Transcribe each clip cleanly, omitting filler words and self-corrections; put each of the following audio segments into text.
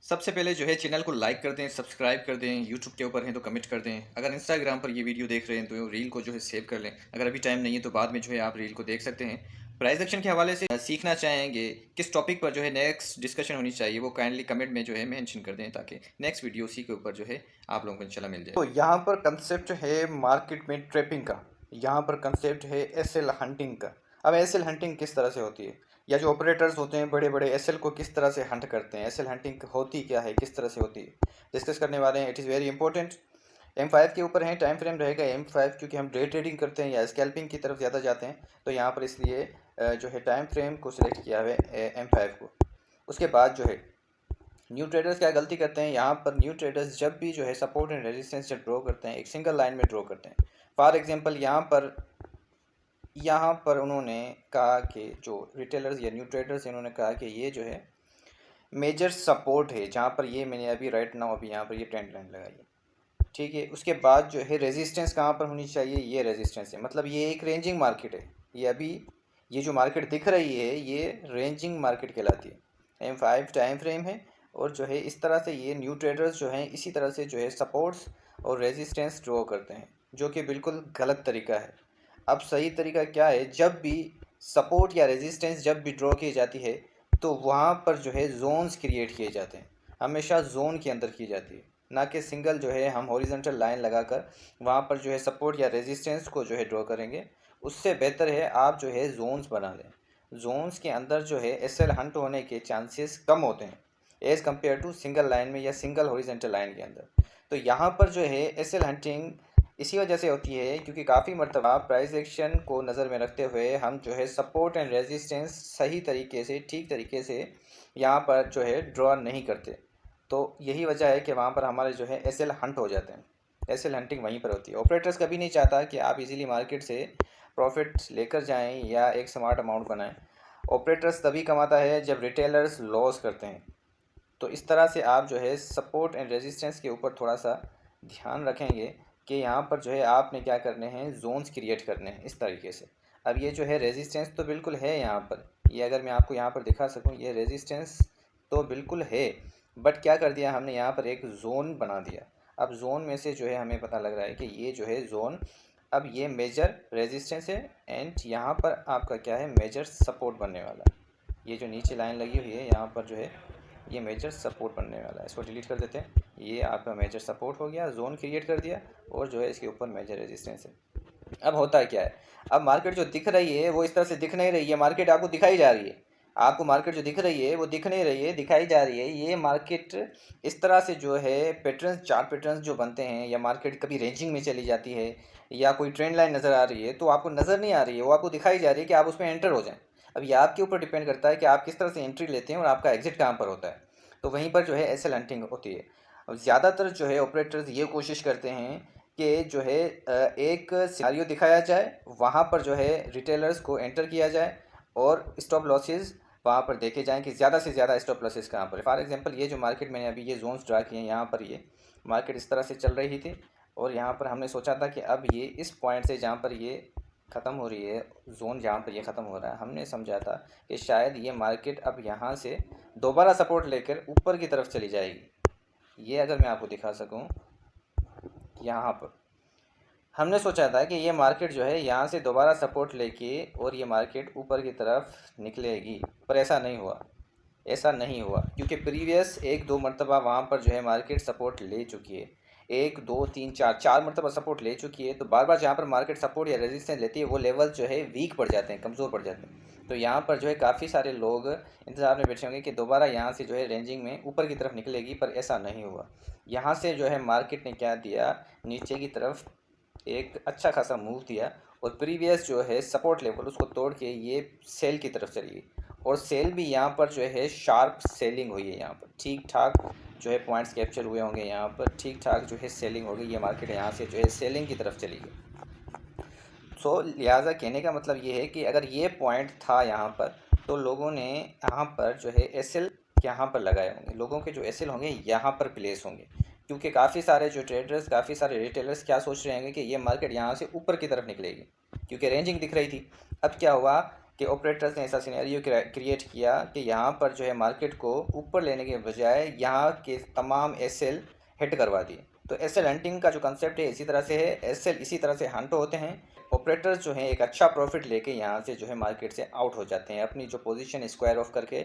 सबसे पहले जो है चैनल को लाइक कर दें, सब्सक्राइब कर दें, यूट्यूब के ऊपर हैं तो कमेंट कर दें। अगर इंस्टाग्राम पर ये वीडियो देख रहे हैं तो रील को जो है सेव कर लें। अगर अभी टाइम नहीं है तो बाद में जो है आप रील को देख सकते हैं। प्राइस एक्शन के हवाले से सीखना चाहेंगे, किस टॉपिक पर जो है नेक्स्ट डिस्कशन होनी चाहिए, वो काइंडली कमेंट में जो है मेंशन कर दें ताकि नेक्स्ट वीडियो उसी के ऊपर जो है आप लोगों को इंशाल्लाह मिल जाए। तो यहाँ पर कंसेप्ट है मार्केट में ट्रैपिंग का, यहाँ पर कंसेप्ट है एसएल हंटिंग का। अब एसएल हंटिंग किस तरह से होती है, या जो ऑपरेटर्स होते हैं बड़े बड़े एसएल को किस तरह से हंट करते हैं, एसएल हंटिंग होती क्या है, किस तरह से होती है, डिस्कस करने वाले हैं। It is very important. M5 के ऊपर है, टाइम फ्रेम रहेगा M5, क्योंकि हम डे ट्रेडिंग करते हैं या स्कैल्पिंग की तरफ ज़्यादा जाते हैं, तो यहाँ पर इसलिए जो है टाइम फ्रेम को सिलेक्ट किया हुआ है M5 को। उसके बाद जो है न्यू ट्रेडर्स क्या गलती करते हैं, यहाँ पर न्यू ट्रेडर्स जब भी जो है सपोर्ट एंड रेजिस्टेंस जब ड्रॉ करते हैं एक सिंगल लाइन में ड्रॉ करते हैं। फॉर एग्जांपल यहाँ पर उन्होंने कहा कि जो रिटेलर्स या न्यू ट्रेडर्स इन्होंने कहा कि ये जो है मेजर सपोर्ट है, जहाँ पर ये मैंने अभी राइट नाउ अभी यहाँ पर ये ट्रेंड लाइन लगाई है, ठीक है। उसके बाद जो है रेजिस्टेंस कहाँ पर होनी चाहिए, ये रेजिस्टेंस है, मतलब ये एक रेंजिंग मार्केट है। ये अभी ये जो मार्केट दिख रही है ये रेंजिंग मार्केट कहलाती है। M5 टाइम फ्रेम है, और जो है इस तरह से ये न्यू ट्रेडर्स जो हैं इसी तरह से जो है सपोर्ट्स और रेजिस्टेंस ड्रॉ करते हैं, जो कि बिल्कुल गलत तरीका है। अब सही तरीका क्या है, जब भी सपोर्ट या रेजिस्टेंस जब भी ड्रॉ की जाती है तो वहाँ पर जो है जोन्स क्रिएट किए जाते हैं, हमेशा जोन के अंदर की जाती है, ना कि सिंगल जो है हम हॉरिजॉन्टल लाइन लगाकर वहाँ पर जो है सपोर्ट या रेजिस्टेंस को जो है ड्रॉ करेंगे। उससे बेहतर है आप जो है जोन्स बना लें। जोन्स के अंदर जो है एसएल हंट होने के चांसेस कम होते हैं as compared to single line में या सिंगल हॉरिजॉन्टल लाइन के अंदर। तो यहाँ पर जो है एसएल हंटिंग इसी वजह से होती है क्योंकि काफ़ी मरतबा प्राइस एक्शन को नज़र में रखते हुए हम जो है सपोर्ट एंड रेजिस्टेंस सही तरीके से ठीक तरीके से यहाँ पर जो है ड्रॉ नहीं करते। तो यही वजह है कि वहाँ पर हमारे जो है एसएल हंट हो जाते हैं। एसएल हंटिंग वहीं पर होती है। ऑपरेटर्स कभी नहीं चाहता कि आप इजीली मार्केट से प्रॉफिट लेकर जाएं या एक स्मार्ट अमाउंट बनाएं। ऑपरेटर्स तभी कमाता है जब रिटेलर्स लॉस करते हैं। तो इस तरह से आप जो है सपोर्ट एंड रेजिस्टेंस के ऊपर थोड़ा सा ध्यान रखेंगे कि यहाँ पर जो है आपने क्या करने हैं, जोन्स क्रिएट करने हैं इस तरीके से। अब ये जो है रेजिस्टेंस तो बिल्कुल है यहाँ पर, ये अगर मैं आपको यहाँ पर दिखा सकूँ ये रेजिस्टेंस तो बिल्कुल है, बट क्या कर दिया हमने यहाँ पर एक जोन बना दिया। अब जोन में से जो है हमें पता लग रहा है कि ये जो है जोन, अब ये मेजर रेजिस्टेंस है एंड यहाँ पर आपका क्या है मेजर सपोर्ट बनने वाला है। ये जो नीचे लाइन लगी हुई है यहाँ पर जो है ये मेजर सपोर्ट बनने वाला है, इसको डिलीट कर देते हैं। ये आपका मेजर सपोर्ट हो गया, जोन क्रिएट कर दिया, और जो है इसके ऊपर मेजर रेजिस्टेंस है। अब होता है क्या है, अब मार्केट जो दिख रही है वो इस तरह से दिख नहीं रही है, मार्केट आपको दिखाई जा रही है। आपको मार्केट जो दिख रही है वो दिख नहीं रही है, दिखाई जा रही है। ये मार्केट इस तरह से जो है पैटर्न्स, चार पैटर्न्स जो बनते हैं, या मार्केट कभी रेंजिंग में चली जाती है या कोई ट्रेंड लाइन नज़र आ रही है तो आपको नज़र नहीं आ रही है, वो आपको दिखाई जा रही है कि आप उसमें एंटर हो जाएं। अब ये आपके ऊपर डिपेंड करता है कि आप किस तरह से एंट्री लेते हैं और आपका एग्जिट कहाँ पर होता है। तो वहीं पर जो है एसएल हंटिंग होती है। अब ज़्यादातर जो है ऑपरेटर्स ये कोशिश करते हैं कि जो है एक सिनारियो दिखाया जाए, वहाँ पर जो है रिटेलर्स को एंटर किया जाए और स्टॉप लॉसेस वहाँ पर देखे जाएं कि ज़्यादा से ज़्यादा स्टॉप लॉसेस कहाँ पर। फॉर एग्जांपल ये जो मार्केट मैंने अभी ये जोन्स ड्रा किए हैं, यहाँ पर ये मार्केट इस तरह से चल रही थी और यहाँ पर हमने सोचा था कि अब ये इस पॉइंट से जहाँ पर ये ख़त्म हो रही है, जोन जहाँ पर ये ख़त्म हो रहा है, हमने समझा था कि शायद ये मार्केट अब यहाँ से दोबारा सपोर्ट लेकर ऊपर की तरफ चली जाएगी। ये अगर मैं आपको दिखा सकूँ, यहाँ पर हमने सोचा था कि ये मार्केट जो है यहाँ से दोबारा सपोर्ट लेके और ये मार्केट ऊपर की तरफ निकलेगी, पर ऐसा नहीं हुआ। ऐसा नहीं हुआ क्योंकि प्रीवियस एक दो मरतबा वहाँ पर जो है मार्केट सपोर्ट ले चुकी है, एक दो तीन चार मरतबा सपोर्ट ले चुकी है। तो बार बार जहाँ पर मार्केट सपोर्ट या रेजिस्टेंस लेती है वो लेवल जो है वीक पड़ जाते हैं, कमज़ोर पड़ जाते हैं। तो यहाँ पर जो है काफ़ी सारे लोग इंतज़ार में बैठे होंगे कि दोबारा यहाँ से जो है रेंजिंग में ऊपर की तरफ निकलेगी, पर ऐसा नहीं हुआ। यहाँ से जो है मार्केट ने क्या दिया, नीचे की तरफ एक अच्छा खासा मूव दिया और प्रीवियस जो है सपोर्ट लेवल उसको तोड़ के ये सेल की तरफ चली गई, और सेल भी यहाँ पर जो है शार्प सेलिंग हुई है। यहाँ पर ठीक ठाक जो है पॉइंट्स कैप्चर हुए होंगे, यहाँ पर ठीक ठाक जो है सेलिंग हो गई, ये मार्केट यहाँ से जो है सेलिंग की तरफ चली गई। सो लिहाजा कहने का मतलब ये है कि अगर ये पॉइंट था यहाँ पर तो लोगों ने यहाँ पर जो है एसएल यहाँ पर लगाए होंगे, लोगों के जो एसएल होंगे यहाँ पर प्लेस होंगे, क्योंकि काफ़ी सारे जो ट्रेडर्स, काफ़ी सारे रिटेलर्स क्या सोच रहे होंगे कि ये मार्केट यहाँ से ऊपर की तरफ निकलेगी क्योंकि रेंजिंग दिख रही थी। अब क्या हुआ, कि ऑपरेटर्स ने ऐसा सिनेरियो क्रिएट किया कि यहाँ पर जो है मार्केट को ऊपर लेने के बजाय यहाँ के तमाम एसएल हिट करवा दिए। तो एसएल हंटिंग का जो कंसेप्ट है इसी तरह से है, एसएल इसी तरह से हंट होते हैं। ऑपरेटर्स जो हैं एक अच्छा प्रॉफिट लेके यहाँ से जो है मार्केट से आउट हो जाते हैं, अपनी जो पोजीशन स्क्वायर ऑफ करके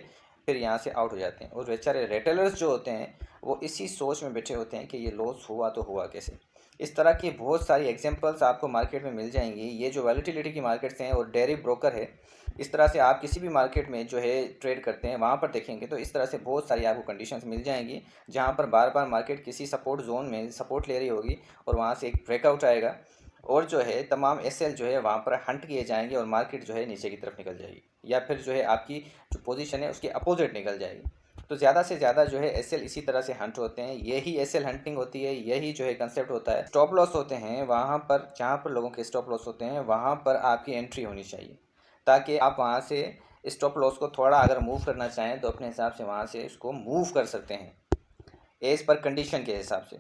फिर यहाँ से आउट हो जाते हैं। और बेचारे रिटेलर्स जो होते हैं वो इसी सोच में बैठे होते हैं कि ये लॉस हुआ तो हुआ कैसे। इस तरह की बहुत सारी एग्जांपल्स आपको मार्केट में मिल जाएंगी। ये जो वॉलेटिलिटी की मार्केट्स हैं और डेयरी ब्रोकर है, इस तरह से आप किसी भी मार्केट में जो है ट्रेड करते हैं वहाँ पर देखेंगे तो इस तरह से बहुत सारी आपको कंडीशंस मिल जाएंगी जहाँ पर बार बार मार्केट किसी सपोर्ट जोन में सपोर्ट ले रही होगी और वहाँ से एक ब्रेकआउट आएगा और जो है तमाम एसएल जो है वहाँ पर हंट किए जाएंगे और मार्केट जो है नीचे की तरफ निकल जाएगी या फिर जो है आपकी जो पोजीशन है उसके अपोजिट निकल जाएगी। तो ज़्यादा से ज़्यादा जो है एसएल इसी तरह से हंट होते हैं, यही एसएल हंटिंग होती है, यही जो है कंसेप्ट होता है। स्टॉप लॉस होते हैं वहाँ पर जहाँ पर लोगों के स्टॉप लॉस होते हैं वहाँ पर आपकी एंट्री होनी चाहिए ताकि आप वहाँ से स्टॉप लॉस को थोड़ा अगर मूव करना चाहें तो अपने हिसाब से वहाँ से उसको मूव कर सकते हैं एज पर कंडीशन के हिसाब से।